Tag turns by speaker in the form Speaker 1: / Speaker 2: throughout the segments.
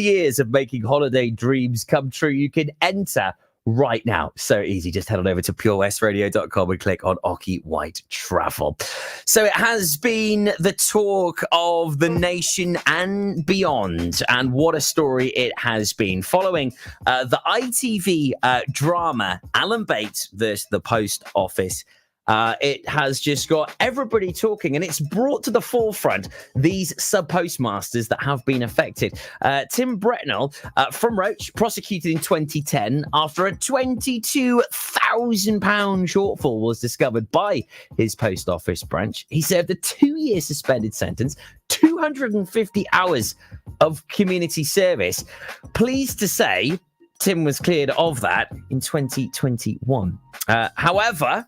Speaker 1: years of making holiday dreams come true. You can enter right now. So easy. Just head on over to purewestradio.com and click on Oki White Travel. So it has been the talk of the nation and beyond. And what a story it has been. Following the ITV drama, Alan Bates versus the Post Office, it has just got everybody talking, and it's brought to the forefront these sub-postmasters that have been affected. Tim Brentnall from Roch, prosecuted in 2010 after a £22,000 shortfall was discovered by his post office branch. He served a 2-year suspended sentence, 250 hours of community service. Pleased to say, Tim was cleared of that in 2021. However,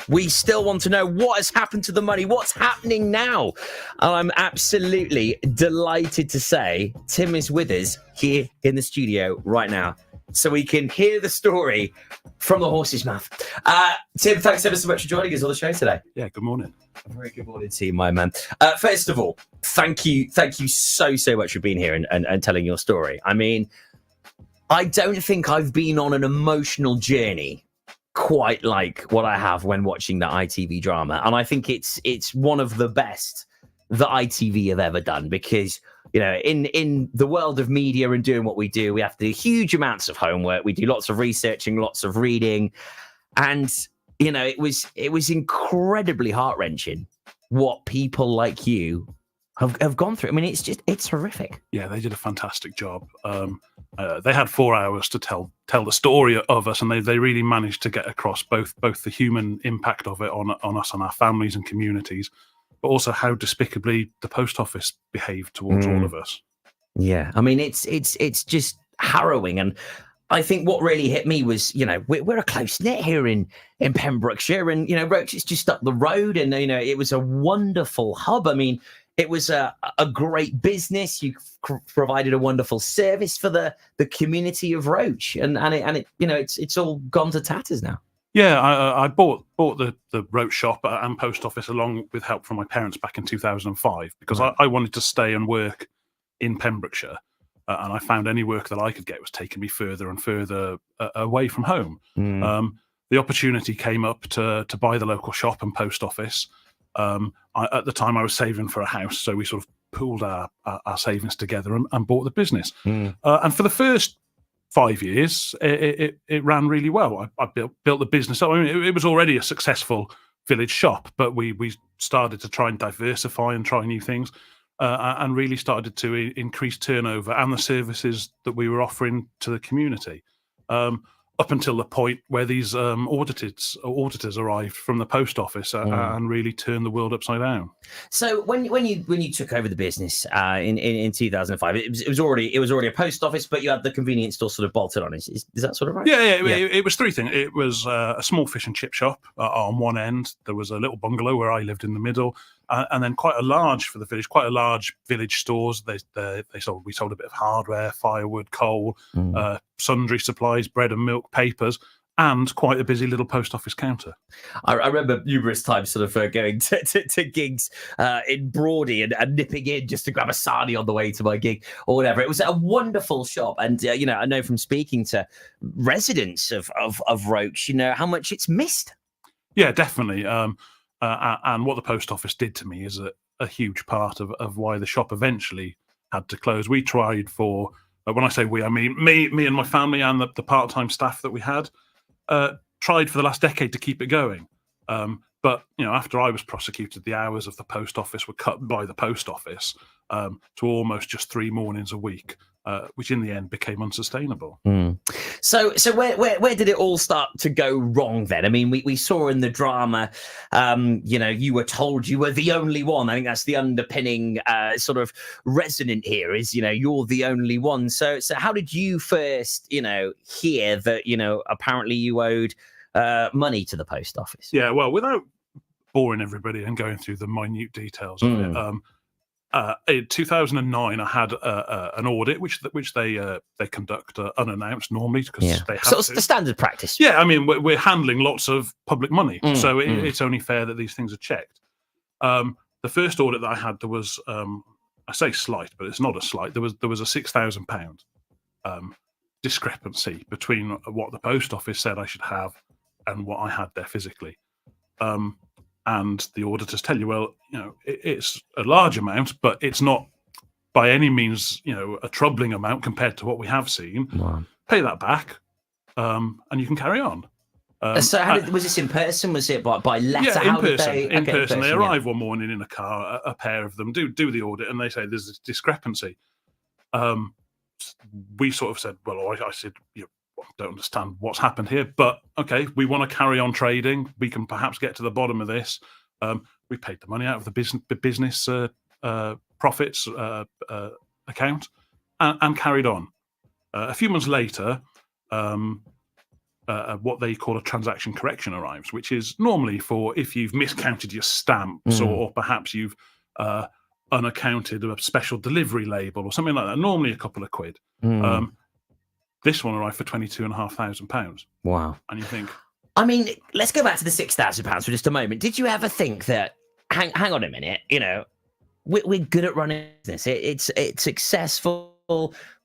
Speaker 1: we still want to know what has happened to the money. What's happening now? And I'm absolutely delighted to say Tim is with us here in the studio right now, so we can hear the story from the horse's mouth. Tim, thanks ever so much for joining us on the show today.
Speaker 2: Yeah, good morning.
Speaker 1: A very good morning to you, my man. First of all, thank you so much for being here and telling your story. I mean, I don't think I've been on an emotional journey quite like what I have when watching the ITV drama, and I think it's one of the best that ITV have ever done, because you know, in the world of media and doing what we do, we have to do huge amounts of homework. We do lots of researching, lots of reading, and you know, it was incredibly heart-wrenching what people like you have gone through. I mean, it's horrific.
Speaker 2: Yeah, they did a fantastic job. They had 4 hours to tell the story of us, and they really managed to get across both the human impact of it on us and our families and communities, but also how despicably the post office behaved towards all of us.
Speaker 1: Yeah, I mean, it's just harrowing. And I think what really hit me was, you know, we're a close knit here in Pembrokeshire, and you know, Roch is just up the road, and you know, it was a wonderful hub. I mean, it was a great business. You provided a wonderful service for the community of Roch, and it you know, it's all gone to tatters now.
Speaker 2: Yeah, I bought the Roch shop and post office along with help from my parents back in 2005 because
Speaker 1: Right.
Speaker 2: I wanted to stay and work in Pembrokeshire, and I found any work that I could get was taking me further and further away from home. The opportunity came up to buy the local shop and post office. At the time, I was saving for a house, so we sort of pooled our savings together and bought the business. And for the first 5 years, it ran really well. I built the business up. I mean, it was already a successful village shop, but we started to try and diversify and try new things, and really started to increase turnover and the services that we were offering to the community. Up until the point where these auditors arrived from the post office and really turned the world upside down.
Speaker 1: So when you took over the business in 2005, it was already a post office, but you had the convenience store sort of bolted on. Is that sort of right?
Speaker 2: Yeah. It was three things. It was a small fish and chip shop on one end. There was a little bungalow where I lived in the middle, and then quite a large village stores. We sold a bit of hardware, firewood, coal, sundry supplies, bread and milk, papers, and quite a busy little post office counter.
Speaker 1: I remember numerous times sort of going to gigs in Brawdy and nipping in just to grab a sarnie on the way to my gig or whatever. It was a wonderful shop, and you know, I know from speaking to residents of Roch, you know, how much it's missed.
Speaker 2: Yeah, definitely. And what the post office did to me is a huge part of why the shop eventually had to close. We tried for, when I say we, I mean me and my family and the part-time staff that we had, tried for the last decade to keep it going. But, you know, after I was prosecuted, the hours of the post office were cut by the post office to almost just 3 mornings a week, which in the end became unsustainable.
Speaker 1: So where did it all start to go wrong then? I mean, we saw in the drama, you know, you were told you were the only one. I think that's the underpinning sort of resonant here is, you know, you're the only one. So how did you first, you know, hear that, you know, apparently you owed money to the post office?
Speaker 2: Yeah, well, without boring everybody and going through the minute details of it, in 2009, I had an audit, which they conduct unannounced normally because they have
Speaker 1: it's the standard practice.
Speaker 2: Yeah, I mean, we're handling lots of public money, so it's only fair that these things are checked. The first audit that I had, there was I say slight, but it's not a slight. There was a £6,000 discrepancy between what the post office said I should have and what I had there physically. And the auditors tell you, well, it's a large amount, but it's not by any means, a troubling amount compared to what we have seen.
Speaker 1: Wow.
Speaker 2: Pay that back, and you can carry on.
Speaker 1: So was this in person? Was it by letter?
Speaker 2: Yeah, in person. They arrive one
Speaker 1: yeah.
Speaker 2: morning in a car, a pair of them, do the audit, and they say there's a discrepancy. We sort of said, well, I said, I don't understand what's happened here, but okay, we want to carry on trading. We can perhaps get to the bottom of this. We paid the money out of the business profits account and carried on. A few months later, what they call a transaction correction arrives, which is normally for if you've miscounted your stamps or perhaps you've unaccounted a special delivery label or something like that. Normally a couple of quid. This one arrived for £22,500.
Speaker 1: Wow.
Speaker 2: And you think,
Speaker 1: I mean, let's go back to the £6,000 for just a moment. Did you ever think that, hang on a minute, we're good at running this. It's successful.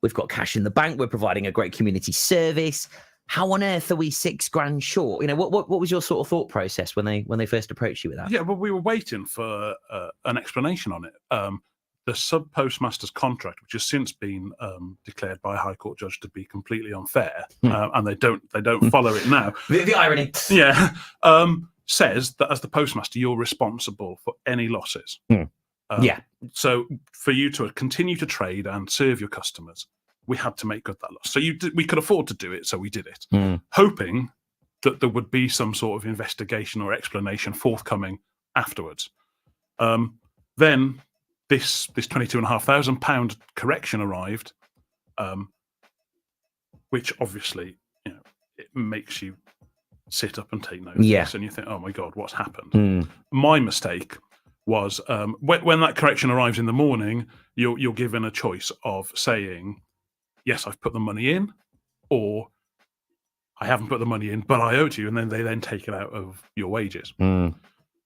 Speaker 1: We've got cash in the bank. We're providing a great community service. How on earth are we £6,000 short? What was your sort of thought process when they first approached you with that?
Speaker 2: Yeah, well, we were waiting for an explanation on it. The sub-postmasters contract, which has since been declared by a High Court judge to be completely unfair, and they don't follow it now.
Speaker 1: The irony.
Speaker 2: Yeah, says that as the postmaster, you're responsible for any losses.
Speaker 1: Yeah.
Speaker 2: So for you to continue to trade and serve your customers, we had to make good that loss. So we could afford to do it, so we did it, hoping that there would be some sort of investigation or explanation forthcoming afterwards. Then this £22,500 correction arrived, which obviously it makes you sit up and take notice.
Speaker 1: Yeah.
Speaker 2: And you think, oh my God, what's happened? My mistake was when that correction arrives in the morning, you're given a choice of saying, yes, I've put the money in, or I haven't put the money in, but I owe to you, and then they take it out of your wages. And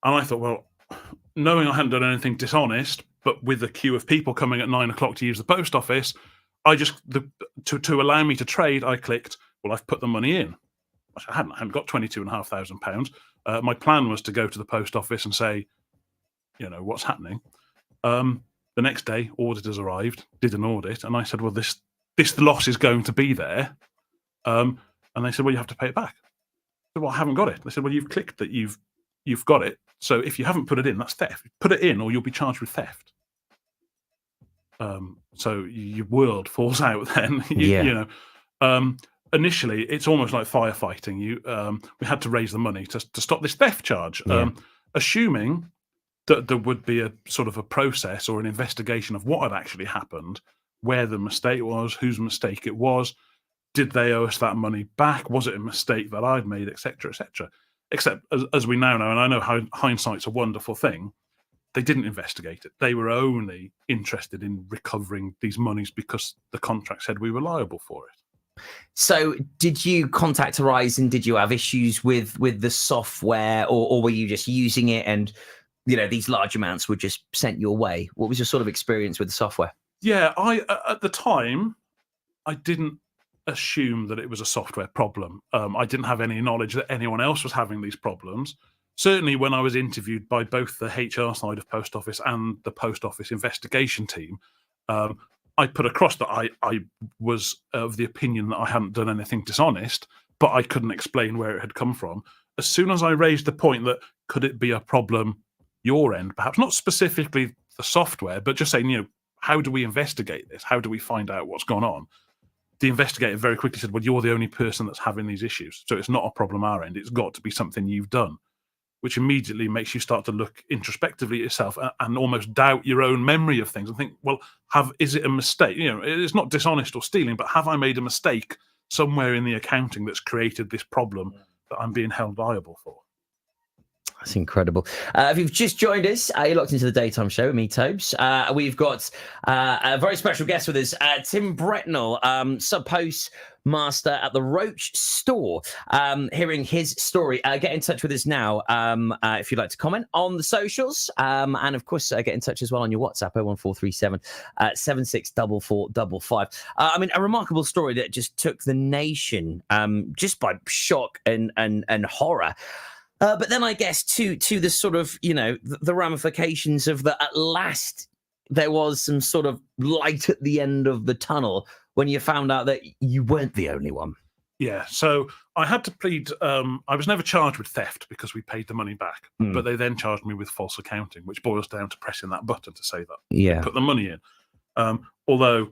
Speaker 2: I thought, well, knowing I hadn't done anything dishonest, but with a queue of people coming at 9 o'clock to use the post office, I just to allow me to trade, I clicked, well, I've put the money in. I hadn't got £22,500. My plan was to go to the post office and say, what's happening. The next day, auditors arrived, did an audit, and I said, well, this loss is going to be there. And they said, well, you have to pay it back. I said, well, I haven't got it. They said, well, you've clicked that you've got it. So if you haven't put it in, that's theft. Put it in or you'll be charged with theft. So your world falls out then. Initially, it's almost like firefighting. We had to raise the money to stop this theft charge, assuming that there would be a sort of a process or an investigation of what had actually happened, where the mistake was, whose mistake it was, did they owe us that money back, was it a mistake that I'd made, etc., etc. Except, as we now know, and I know how hindsight's a wonderful thing, they didn't investigate it. They were only interested in recovering these monies because the contract said we were liable for it.
Speaker 1: So did you contact Horizon? Did you have issues with the software, or were you just using it and these large amounts were just sent your way? What was your sort of experience with the software?
Speaker 2: Yeah, at the time, I didn't assume that it was a software problem. I didn't have any knowledge that anyone else was having these problems. Certainly when I was interviewed by both the HR side of Post Office and the Post Office investigation team, I put across that I was of the opinion that I hadn't done anything dishonest, but I couldn't explain where it had come from. As soon as I raised the point that could it be a problem your end, perhaps not specifically the software, but just saying, how do we investigate this? How do we find out what's gone on? The investigator very quickly said, well, you're the only person that's having these issues. So it's not a problem our end. It's got to be something you've done, which immediately makes you start to look introspectively at yourself and almost doubt your own memory of things and think, well, is it a mistake? It's not dishonest or stealing, but have I made a mistake somewhere in the accounting that's created this problem that I'm being held liable for?
Speaker 1: That's incredible. If you've just joined us, you're locked into the Daytime Show with me, Tobes. We've got a very special guest with us, Tim Brentnall, sub-postmaster at the Roch store, hearing his story. Get in touch with us now if you'd like to comment on the socials. And, of course, get in touch as well on your WhatsApp, 01437 764455. I mean, a remarkable story that just took the nation just by shock and horror. But then I guess to the sort of, the ramifications of that at last there was some sort of light at the end of the tunnel when you found out that you weren't the only one.
Speaker 2: Yeah, so I had to plead. I was never charged with theft because we paid the money back, but they then charged me with false accounting, which boils down to pressing that button to say that they put the money in. Although,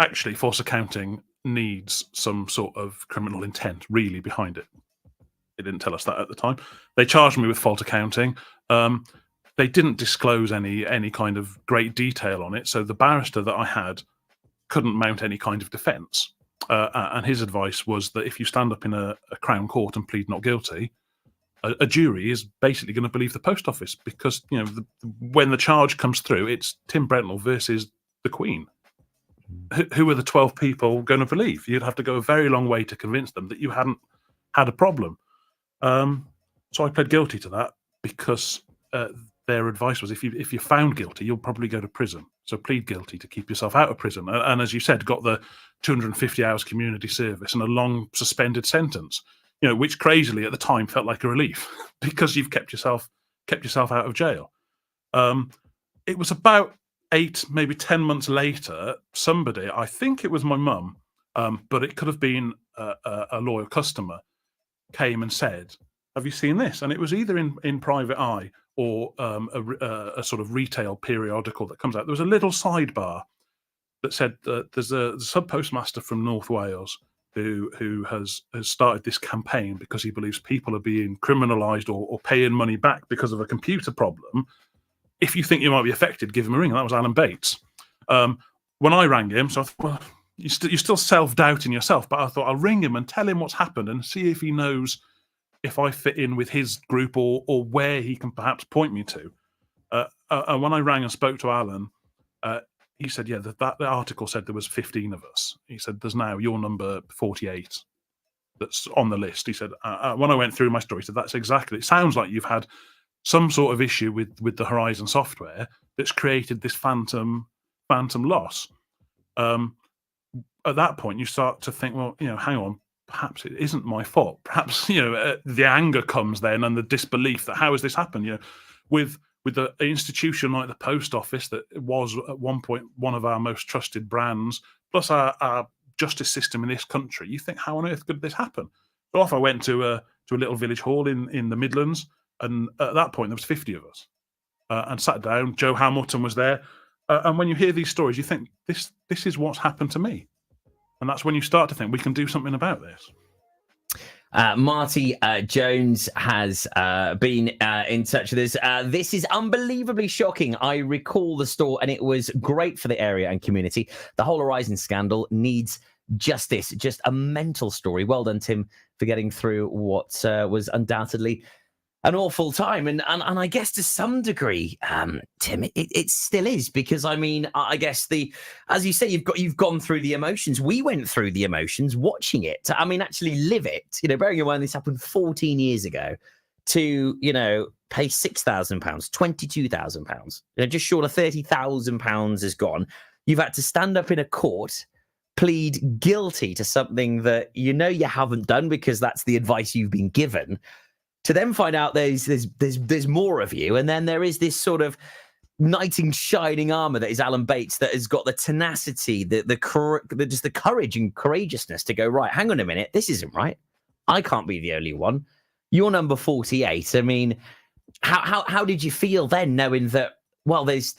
Speaker 2: actually false accounting needs some sort of criminal intent really behind it. They didn't tell us that at the time. They charged me with fault accounting. They didn't disclose any kind of great detail on it. So the barrister that I had couldn't mount any kind of defence. And his advice was that if you stand up in a Crown Court and plead not guilty, a jury is basically going to believe the Post Office because, when the charge comes through, it's Tim Brentnall versus the Queen. Who are the 12 people going to believe? You'd have to go a very long way to convince them that you hadn't had a problem. So I pled guilty to that because their advice was if you're found guilty, you'll probably go to prison. So plead guilty to keep yourself out of prison. And as you said, got the 250 hours community service and a long suspended sentence, which crazily at the time felt like a relief because you've kept yourself out of jail. It was about 8, maybe 10 months later, somebody, I think it was my mum, but it could have been a loyal customer, came and said, "Have you seen this?" And it was either in Private Eye or a sort of retail periodical that comes out. There was a little sidebar that said that there's a sub-postmaster from North Wales who has started this campaign because he believes people are being criminalised or paying money back because of a computer problem. If you think you might be affected, give him a ring. And that was Alan Bates. When I rang him, so I thought, well, you're still self-doubting yourself, but I thought I'll ring him and tell him what's happened and see if he knows if I fit in with his group or where he can perhaps point me to. And when I rang and spoke to Alan, he said, yeah, that article said there was 15 of us. He said, there's now your number 48 that's on the list. He said, when I went through my story, he said, that's exactly, it sounds like you've had some sort of issue with the Horizon software that's created this phantom loss. At that point, you start to think, well, hang on, perhaps it isn't my fault. Perhaps, the anger comes then and the disbelief that how has this happened? With an institution like the Post Office that was at one point one of our most trusted brands, plus our justice system in this country, you think, how on earth could this happen? So off I went to a little village hall in the Midlands, and at that point there was 50 of us, and sat down. Joe Hamilton was there, and when you hear these stories, you think this is what's happened to me. And that's when you start to think we can do something about this.
Speaker 1: Marty Jones has been in touch with us. This is unbelievably shocking. I recall the store and it was great for the area and community. The whole Horizon scandal needs justice. Just a mental story. Well done, Tim, for getting through what was undoubtedly an awful time. And I guess to some degree, Tim, it still is, because I mean, I guess as you say, you've gone through the emotions. We went through the emotions watching it. I mean, actually live it, bearing in mind this happened 14 years ago, to, pay £6,000, £22,000, just short of £30,000 is gone. You've had to stand up in a court, plead guilty to something that you haven't done because that's the advice you've been given, to then find out there's more of you, and then there is this sort of knight in shining armor that is Alan Bates, that has got the tenacity, just the courage and courageousness to go, right, hang on a minute, this isn't right. I can't be the only one. You're number 48. I mean, how did you feel then, knowing that, well, there's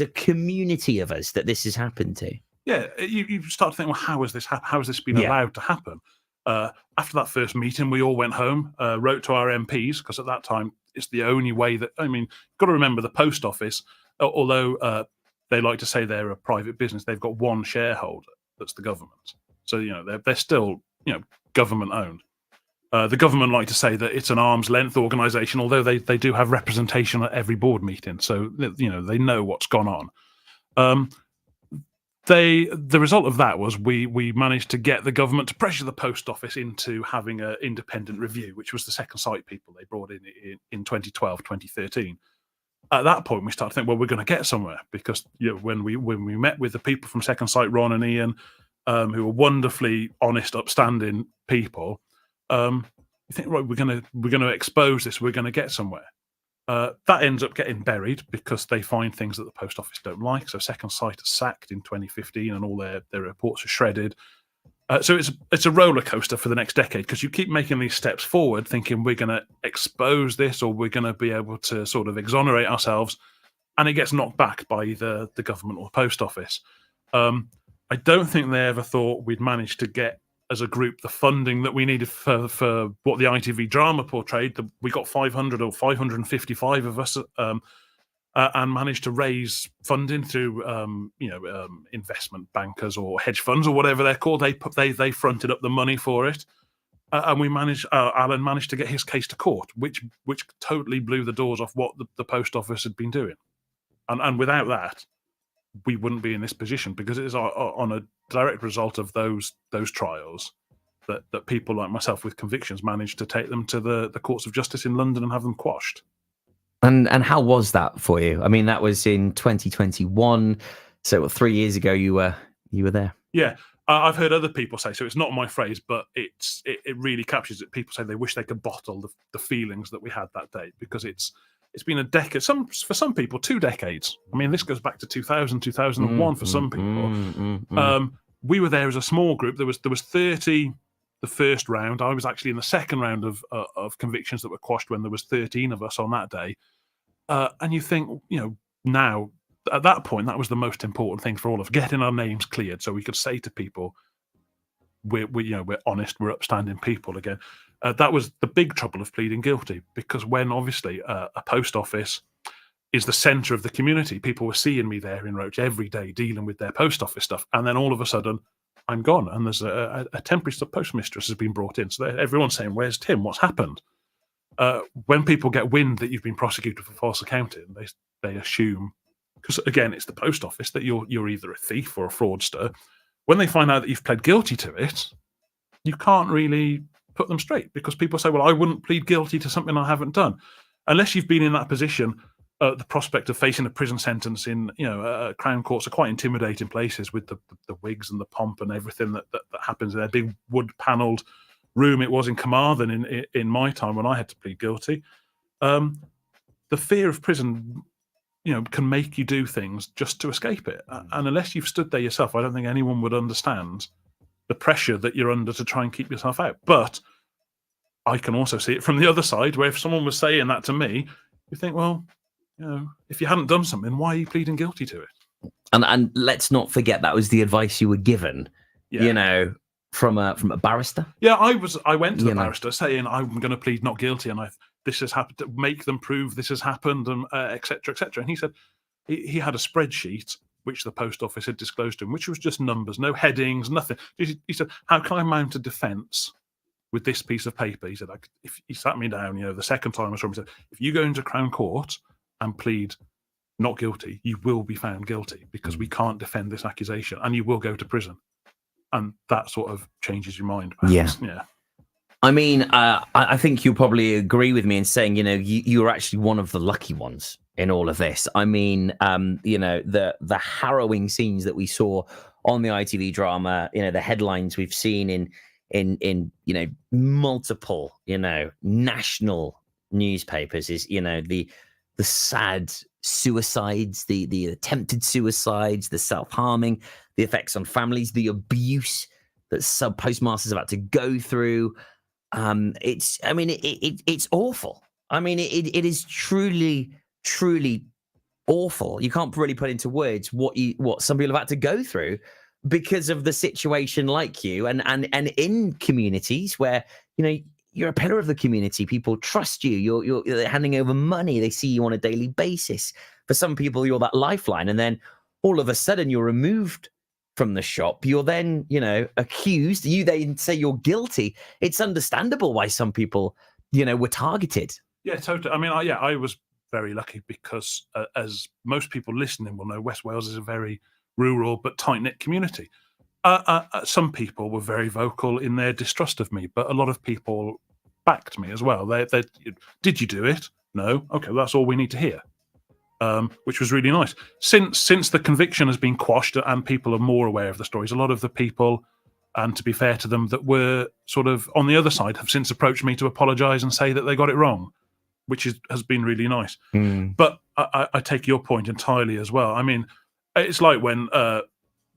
Speaker 1: a community of us that this has happened to?
Speaker 2: Yeah, you start to think, well, how has this been allowed to happen? After that first meeting, we all went home, wrote to our MPs, because at that time, it's the only way that, I mean, you've got to remember the Post Office, although they like to say they're a private business, they've got one shareholder, that's the government. So, they're still, government owned. The government like to say that it's an arm's length organisation, although they do have representation at every board meeting, so they know what's gone on. The result of that was we managed to get the government to pressure the Post Office into having an independent review, which was the Second Sight people they brought in 2012, 2013. At that point, we started to think, well, we're going to get somewhere, because when we met with the people from Second Sight, Ron and Ian, who were wonderfully honest, upstanding people, you think, right, we're going to expose this, we're going to get somewhere. That ends up getting buried because they find things that the Post Office don't like. So Second Sight is sacked in 2015, and all their reports are shredded. So it's a roller coaster for the next decade, because you keep making these steps forward, thinking we're going to expose this, or we're going to be able to sort of exonerate ourselves, and it gets knocked back by either the government or the Post Office. I don't think they ever thought we'd manage to get, as a group, the funding that we needed for what the ITV drama portrayed. We got 500 or 555 of us, and managed to raise funding through investment bankers or hedge funds or whatever they're called. They fronted up the money for it, and we managed. Alan managed to get his case to court, which totally blew the doors off what the Post Office had been doing, and without that, we wouldn't be in this position, because it is on a direct result of those trials that people like myself with convictions managed to take them to the courts of justice in London and have them quashed.
Speaker 1: And how was that for you? I mean, that was in 2021, so 3 years ago you were there.
Speaker 2: Yeah, I've heard other people say, so it's not my phrase, but it really captures it. People say they wish they could bottle the feelings that we had that day, because it's been a decade. For some people, 2 decades. I mean, this goes back to 2000, 2001 for some people. We were there as a small group. There was 30 the first round. I was actually in the second round of convictions that were quashed, when there was 13 of us on that day. And you think, now at that point, that was the most important thing for all of us, getting our names cleared, so we could say to people, we're honest, we're upstanding people again. That was the big trouble of pleading guilty, because when obviously a Post Office is the centre of the community, people were seeing me there in Roch every day dealing with their Post Office stuff, and then all of a sudden I'm gone, and there's a temporary sub-postmistress has been brought in. So everyone's saying, where's Tim? What's happened? When people get wind that you've been prosecuted for false accounting, they assume, because again, it's the Post Office, that you're either a thief or a fraudster. When they find out that you've pled guilty to it, you can't really put them straight, because people say, well, I wouldn't plead guilty to something I haven't done. Unless you've been in that position, the prospect of facing a prison sentence in Crown Courts are quite intimidating places, with the wigs and the pomp and everything that happens in their big wood panelled room. It was in Carmarthen in my time when I had to plead guilty. The fear of prison, can make you do things just to escape it. And unless you've stood there yourself, I don't think anyone would understand the pressure that you're under to try and keep yourself out. But I can also see it from the other side, where if someone was saying that to me, you think, well, if you hadn't done something, why are you pleading guilty to it?
Speaker 1: And let's not forget, that was the advice you were given, from a barrister.
Speaker 2: Yeah, I went to the barrister saying, I'm going to plead not guilty, and this has happened, to make them prove this has happened, and et cetera, et cetera. And he said he had a spreadsheet which the Post Office had disclosed to him, which was just numbers, no headings, nothing. He said, how can I mount a defence with this piece of paper? He said, if he sat me down, the second time I saw him, he said, if you go into Crown Court and plead not guilty, you will be found guilty, because we can't defend this accusation, and you will go to prison. And that sort of changes your mind, perhaps. Yeah.
Speaker 1: I mean, I think you'll probably agree with me in saying, you were actually one of the lucky ones in all of this. I mean, the harrowing scenes that we saw on the ITV drama, the headlines we've seen in multiple, national newspapers is, the sad suicides, the attempted suicides, the self-harming, the effects on families, the abuse that sub-postmasters are about to go through. It's awful. I mean, it is truly, truly awful. You can't really put into words what some people have had to go through because of the situation like you, and in communities where, you're a pillar of the community. People trust you. You're handing over money. They see you on a daily basis. For some people, you're that lifeline. And then all of a sudden, you're removed from the shop, you're then, accused. You then say you're guilty. It's understandable why some people, were targeted.
Speaker 2: Yeah, totally. I mean, I was very lucky because, as most people listening will know, West Wales is a very rural but tight-knit community. Some people were very vocal in their distrust of me, but a lot of people backed me as well. They did you do it? No. Okay, well, that's all we need to hear. Which was really nice. Since the conviction has been quashed and people are more aware of the stories, a lot of the people, and to be fair to them, that were sort of on the other side have since approached me to apologise and say that they got it wrong, which has been really nice. But I take your point entirely as well. I mean, it's like when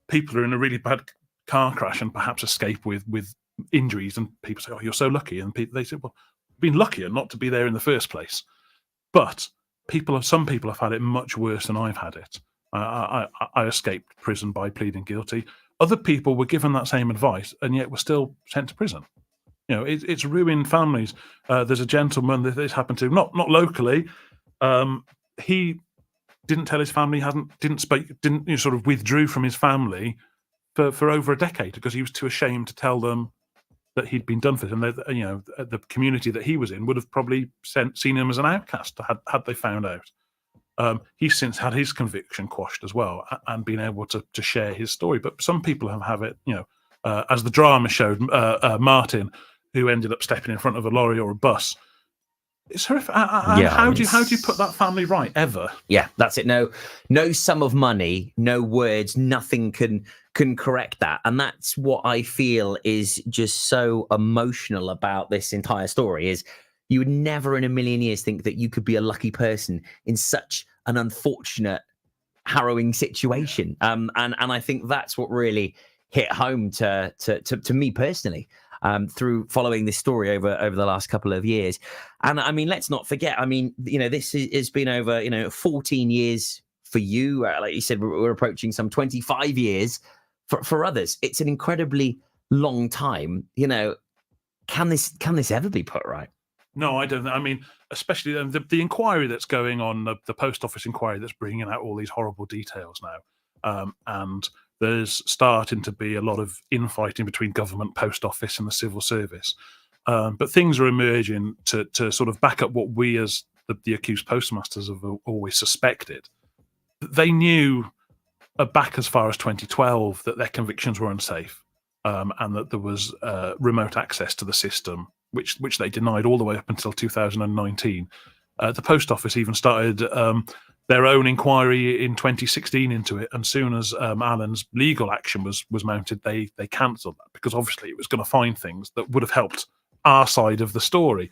Speaker 2: people are in a really bad car crash and perhaps escape with injuries, and people say, "Oh, you're so lucky," and they say, "Well, I've been luckier not to be there in the first place." But some people have had it much worse than I've had it. I escaped prison by pleading guilty. Other people were given that same advice and yet were still sent to prison. It's ruined families. There's a gentleman that this happened to, not locally. He didn't tell his family, sort of withdrew from his family for over a decade because he was too ashamed to tell them that he'd been done for it. And the community that he was in would have probably seen him as an outcast had they found out. He's since had his conviction quashed as well and been able to share his story. But some people have it, as the drama showed, Martin, who ended up stepping in front of a lorry or a bus. It's horrific. How do you put that family right ever?
Speaker 1: Yeah, that's it. No sum of money, no words, nothing can correct that. And that's what I feel is just so emotional about this entire story is you would never in a million years think that you could be a lucky person in such an unfortunate, harrowing situation. And I think that's what really hit home to me personally. Through following this story over the last couple of years. And I mean, let's not forget, this has been over, 14 years for you. Like you said, we're approaching some 25 years for others. It's an incredibly long time. Can this ever be put right?
Speaker 2: No, I don't. I mean, especially the inquiry that's going on, the Post Office inquiry that's bringing out all these horrible details now. And there's starting to be a lot of infighting between government, Post Office and the civil service. But things are emerging to sort of back up what we as the accused postmasters have always suspected. They knew back as far as 2012 that their convictions were unsafe and that there was remote access to the system, which they denied all the way up until 2019. The Post Office even started their own inquiry in 2016 into it, and soon as Alan's legal action was mounted, they cancelled that because obviously it was going to find things that would have helped our side of the story.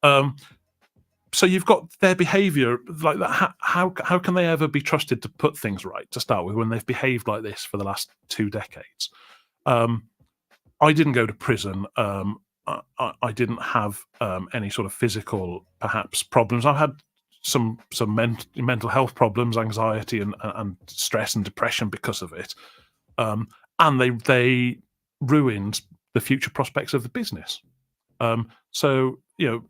Speaker 2: So you've got their behaviour like that. How can they ever be trusted to put things right to start with when they've behaved like this for the last 2 decades? I didn't go to prison. I didn't have any sort of physical, perhaps, problems. I've had some mental health problems, anxiety and stress and depression because of it. And they ruined the future prospects of the business. So,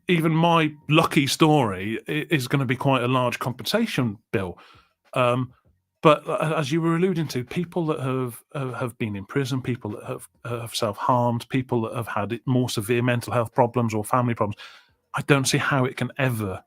Speaker 2: even my lucky story is going to be quite a large compensation bill. But as you were alluding to, people that have been in prison, people that have self-harmed, people that have had more severe mental health problems or family problems, I don't see how it can ever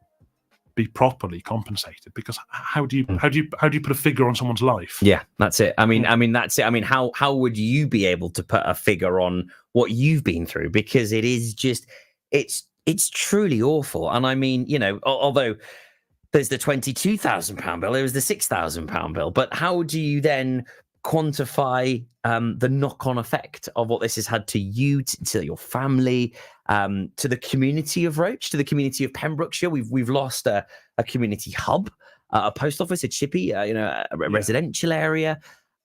Speaker 2: be properly compensated, because how do you put a figure on someone's life?
Speaker 1: Yeah, that's it. I mean that's it. I mean, how would you be able to put a figure on what you've been through? Because it is just it's truly awful. And I mean, although there's the £22,000 bill, there was the £6,000 bill, but how do you then quantify the knock-on effect of what this has had to you, to your family, to the community of Roch, to the community of Pembrokeshire? We've lost a community hub, a post office, a chippy, a residential area.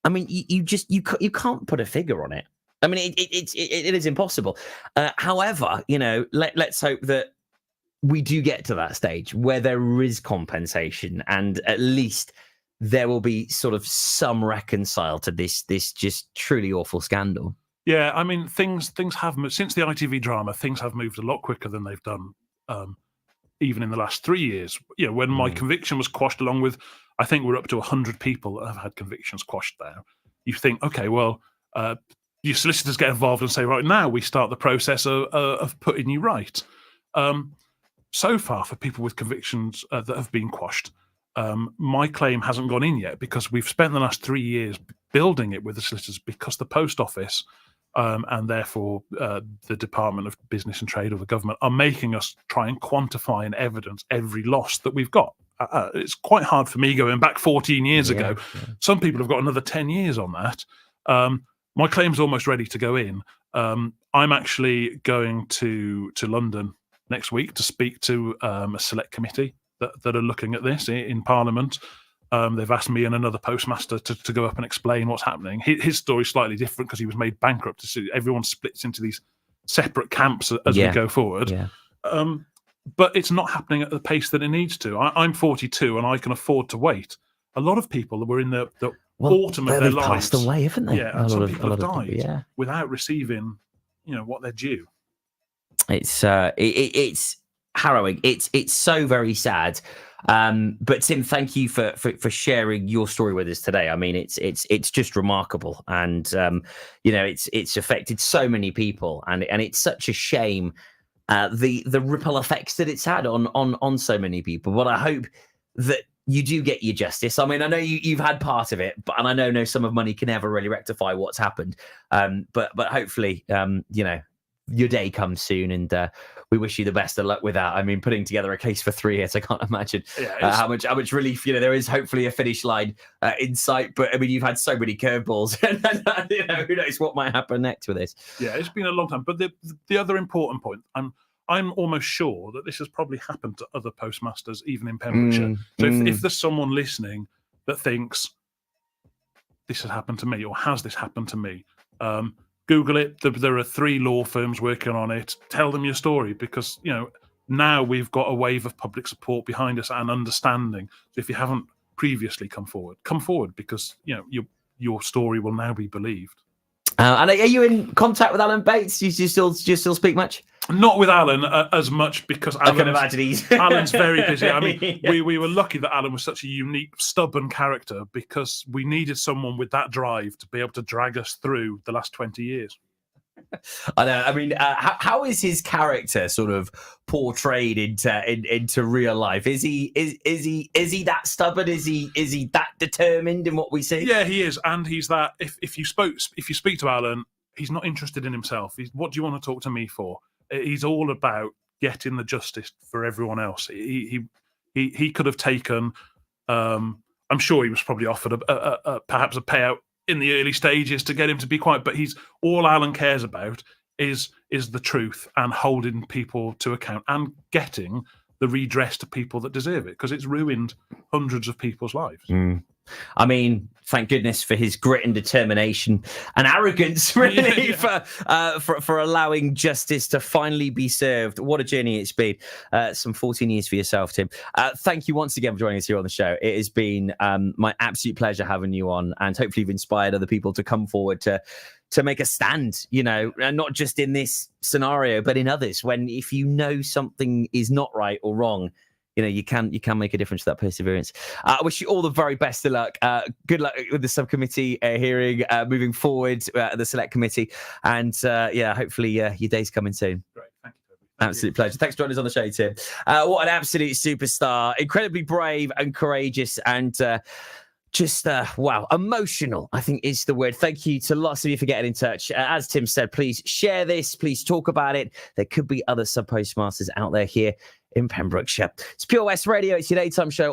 Speaker 1: I mean, you can't put a figure on it. I mean, it is impossible. However, let's hope that we do get to that stage where there is compensation, and at least there will be sort of some reconcile to this just truly awful scandal.
Speaker 2: Yeah, I mean, things have moved since the ITV drama. Things have moved a lot quicker than they've done, even in the last 3 years. When my conviction was quashed, along with, I think we're up to 100 people that have had convictions quashed now. you think, okay, well, your solicitors get involved and say, right, now we start the process of putting you right. So far, for people with convictions that have been quashed, my claim hasn't gone in yet because we've spent the last 3 years building it with the solicitors, because the Post Office and therefore the Department of Business and Trade or the government are making us try and quantify and evidence every loss that we've got. It's quite hard for me going back 14 years ago. Yeah. Some people have got another 10 years on that. My claim's almost ready to go in. I'm actually going to London next week to speak to a select committee that are looking at this in Parliament. They've asked me and another postmaster to go up and explain what's happening. His story's slightly different because he was made bankrupt. So everyone splits into these separate camps as we go forward. Yeah. But it's not happening at the pace that it needs to. I'm 42 and I can afford to wait. A lot of people that were in the autumn of their lives
Speaker 1: passed away, haven't they?
Speaker 2: Yeah, and some people have died without receiving, what they're due.
Speaker 1: It's harrowing. It's so very sad. But Tim, thank you for sharing your story with us today. I mean, it's just remarkable, and it's affected so many people, and it's such a shame the ripple effects that it's had on so many people. But I hope that you do get your justice. I mean, I know you've had part of it, and I know no sum of money can ever really rectify what's happened. But hopefully, your day comes soon, and we wish you the best of luck with that. I mean, putting together a case for 3 years, I can't imagine how much relief there is. Hopefully, a finish line in sight. But I mean, you've had so many curveballs, and who knows what might happen next with this.
Speaker 2: Yeah, it's been a long time. But the other important point, I'm almost sure that this has probably happened to other postmasters, even in Pembrokeshire. So if there's someone listening that thinks this has happened to me, or has this happened to me, Google it. There are 3 law firms working on it. Tell them your story, because now we've got a wave of public support behind us and understanding. So if you haven't previously come forward, because your story will now be believed.
Speaker 1: And are you in contact with Alan Bates? Do you still speak much?
Speaker 2: Not with Alan as much, because
Speaker 1: I can imagine
Speaker 2: Alan's very busy. I mean, we were lucky that Alan was such a unique, stubborn character, because we needed someone with that drive to be able to drag us through the last 20 years.
Speaker 1: I know. I mean, how is his character sort of portrayed into real life? Is he that stubborn? Is he that determined in what we see?
Speaker 2: Yeah, he is, and he's that. If you speak to Alan, he's not interested in himself. What do you want to talk to me for? He's all about getting the justice for everyone else. He could have taken. I'm sure he was probably offered perhaps a payout in the early stages to get him to be quiet, but all Alan cares about is the truth and holding people to account and getting the redress to people that deserve it, because it's ruined hundreds of people's lives.
Speaker 1: I mean, thank goodness for his grit and determination and arrogance, really, for allowing justice to finally be served. What a journey it's been. Some 14 years for yourself, Tim. Thank you once again for joining us here on the show. It has been my absolute pleasure having you on, and hopefully you've inspired other people to come forward to make a stand, and not just in this scenario, but in others. If you know something is not right or wrong, you can make a difference to that perseverance. I wish you all the very best of luck. Good luck with the subcommittee hearing moving forward, the select committee. And hopefully your day's coming soon.
Speaker 2: Great. Thank you.
Speaker 1: Absolute pleasure. Thanks for joining us on the show, Tim. What an absolute superstar. Incredibly brave and courageous, and wow, emotional, I think is the word. Thank you to lots of you for getting in touch. As Tim said, please share this. Please talk about it. There could be other sub-postmasters out there here in Pembrokeshire. It's Pure West Radio. It's your daytime show.